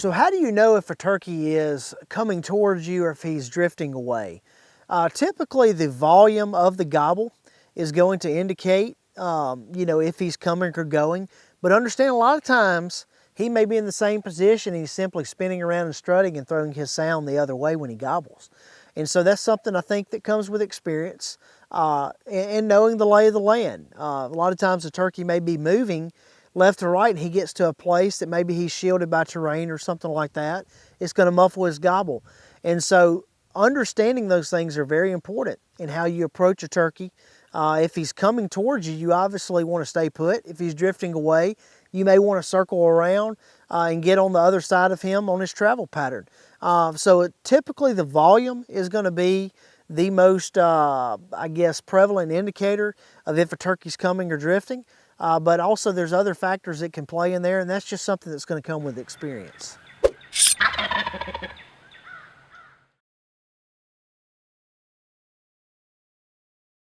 So how do you know if a turkey is coming towards you or if he's drifting away? Typically the volume of the gobble is going to indicate if he's coming or going, but understand a lot of times he may be in the same position and he's simply spinning around and strutting and throwing his sound the other way when he gobbles. And so that's something I think that comes with experience and knowing the lay of the land. A lot of times the turkey may be moving left to right and he gets to a place that maybe he's shielded by terrain or something like that. It's going to muffle his gobble. And so understanding those things are very important in how you approach a turkey. If he's coming towards you, you obviously want to stay put. If he's drifting away, you may want to circle around and get on the other side of him on his travel pattern. Typically the volume is going to be the most, prevalent indicator of if a turkey's coming or drifting. But also there's other factors that can play in there, and that's just something that's going to come with experience.